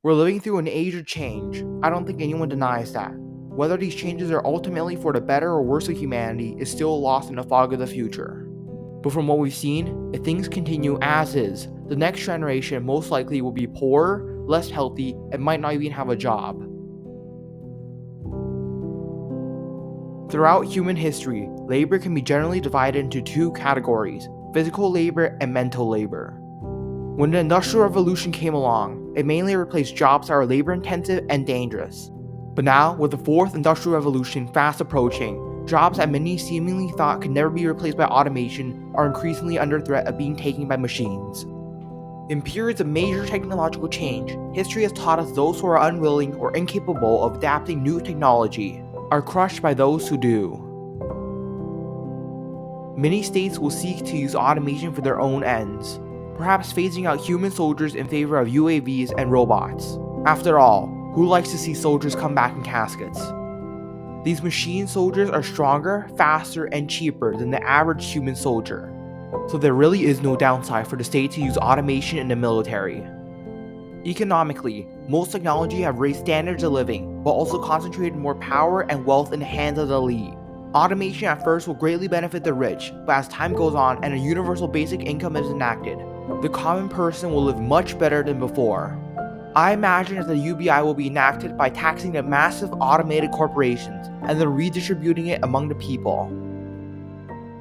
We're living through an age of change. I don't think anyone denies that. Whether these changes are ultimately for the better or worse of humanity is still lost in the fog of the future. But from what we've seen, if things continue as is, the next generation most likely will be poorer, less healthy, and might not even have a job. Throughout human history, labor can be generally divided into two categories: physical labor and mental labor. When the Industrial Revolution came along, it mainly replaced jobs that are labor-intensive and dangerous. But now, with the fourth Industrial Revolution fast approaching, jobs that many seemingly thought could never be replaced by automation are increasingly under threat of being taken by machines. In periods of major technological change, history has taught us those who are unwilling or incapable of adapting new technology are crushed by those who do. Many states will seek to use automation for their own ends, perhaps phasing out human soldiers in favor of UAVs and robots. After all, who likes to see soldiers come back in caskets? These machine soldiers are stronger, faster, and cheaper than the average human soldier, so there really is no downside for the state to use automation in the military. Economically, most technology have raised standards of living, but also concentrated more power and wealth in the hands of the elite. Automation at first will greatly benefit the rich, but as time goes on and a universal basic income is enacted, the common person will live much better than before. I imagine that the UBI will be enacted by taxing the massive automated corporations and then redistributing it among the people.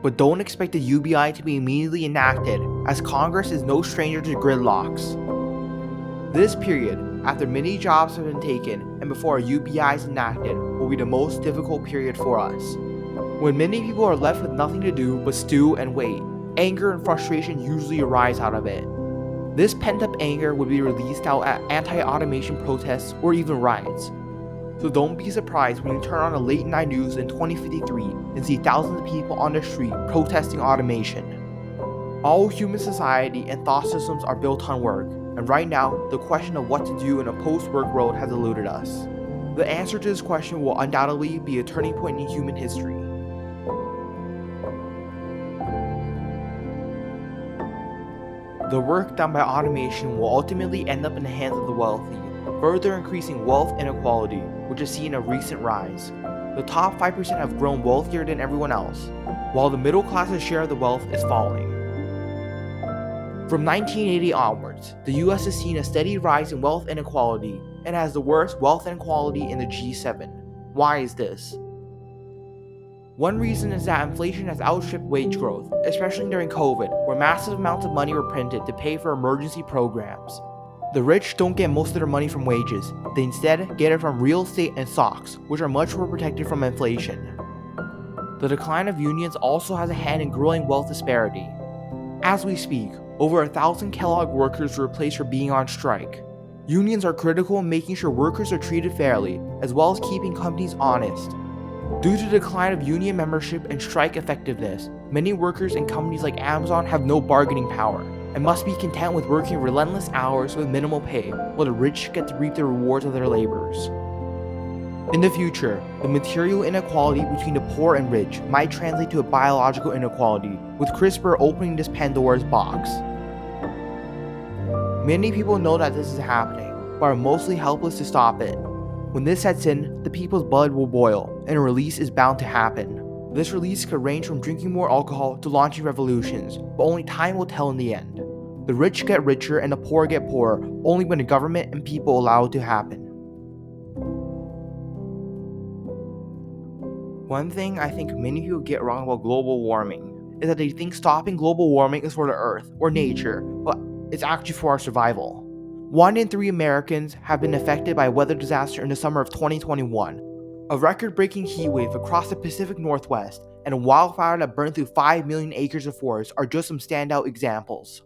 But don't expect the UBI to be immediately enacted, as Congress is no stranger to gridlocks. This period, after many jobs have been taken and before a UBI is enacted, will be the most difficult period for us. When many people are left with nothing to do but stew and wait, anger and frustration usually arise out of it. This pent-up anger would be released out at anti-automation protests or even riots. So don't be surprised when you turn on the late night news in 2053 and see thousands of people on the street protesting automation. All human society and thought systems are built on work, and right now, the question of what to do in a post-work world has eluded us. The answer to this question will undoubtedly be a turning point in human history. The work done by automation will ultimately end up in the hands of the wealthy, further increasing wealth inequality, which has seen a recent rise. The top 5% have grown wealthier than everyone else, while the middle class's share of the wealth is falling. From 1980 onwards, the US has seen a steady rise in wealth inequality and has the worst wealth inequality in the G7. Why is this? One reason is that inflation has outstripped wage growth, especially during COVID, where massive amounts of money were printed to pay for emergency programs. The rich don't get most of their money from wages, they instead get it from real estate and stocks, which are much more protected from inflation. The decline of unions also has a hand in growing wealth disparity. As we speak, over 1,000 Kellogg workers were replaced for being on strike. Unions are critical in making sure workers are treated fairly, as well as keeping companies honest. Due to the decline of union membership and strike effectiveness, many workers in companies like Amazon have no bargaining power and must be content with working relentless hours with minimal pay, while the rich get to reap the rewards of their labors. In the future, the material inequality between the poor and rich might translate to a biological inequality, with CRISPR opening this Pandora's box. Many people know that this is happening, but are mostly helpless to stop it. When this sets in, the people's blood will boil, and a release is bound to happen. This release could range from drinking more alcohol to launching revolutions, but only time will tell in the end. The rich get richer and the poor get poorer only when the government and people allow it to happen. One thing I think many people get wrong about global warming is that they think stopping global warming is for the earth or nature, but it's actually for our survival. 1 in 3 Americans have been affected by a weather disaster in the summer of 2021. A record-breaking heat wave across the Pacific Northwest and a wildfire that burned through 5 million acres of forest are just some standout examples.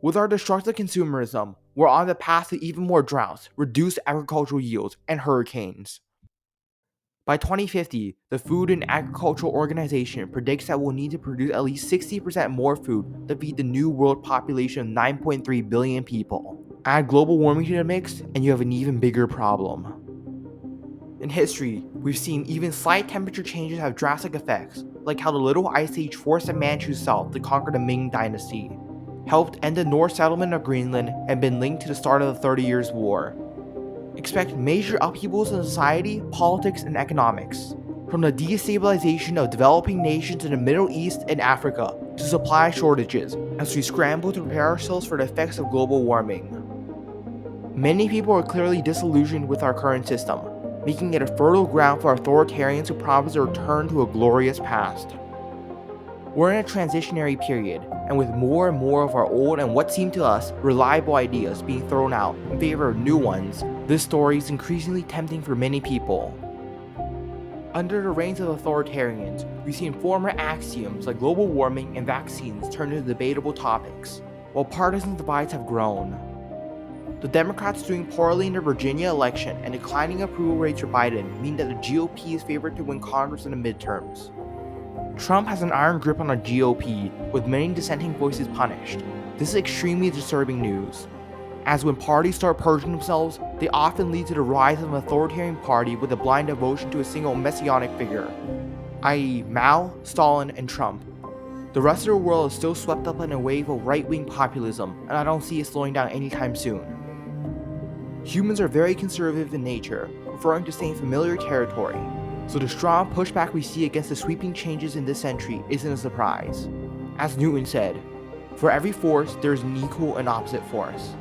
With our destructive consumerism, we're on the path to even more droughts, reduced agricultural yields, and hurricanes. By 2050, the Food and Agricultural Organization predicts that we'll need to produce at least 60% more food to feed the new world population of 9.3 billion people. Add global warming to the mix, and you have an even bigger problem. In history, we've seen even slight temperature changes have drastic effects, like how the Little Ice Age forced a Manchu south to conquer the Ming Dynasty, helped end the Norse settlement of Greenland, and been linked to the start of the 30 Years' War. Expect major upheavals in society, politics, and economics. From the destabilization of developing nations in the Middle East and Africa to supply shortages as we scramble to prepare ourselves for the effects of global warming. Many people are clearly disillusioned with our current system, making it a fertile ground for authoritarians who promise a return to a glorious past. We're in a transitionary period, and with more and more of our old and what seem to us reliable ideas being thrown out in favor of new ones, this story is increasingly tempting for many people. Under the reigns of authoritarians, we've seen former axioms like global warming and vaccines turn into debatable topics, while partisan divides have grown. The Democrats doing poorly in the Virginia election and declining approval rates for Biden mean that the GOP is favored to win Congress in the midterms. Trump has an iron grip on the GOP, with many dissenting voices punished. This is extremely disturbing news, as when parties start purging themselves, they often lead to the rise of an authoritarian party with a blind devotion to a single messianic figure, i.e. Mao, Stalin, and Trump. The rest of the world is still swept up in a wave of right-wing populism, and I don't see it slowing down anytime soon. Humans are very conservative in nature, preferring to stay in familiar territory, so the strong pushback we see against the sweeping changes in this century isn't a surprise. As Newton said, "For every force, there is an equal and opposite force."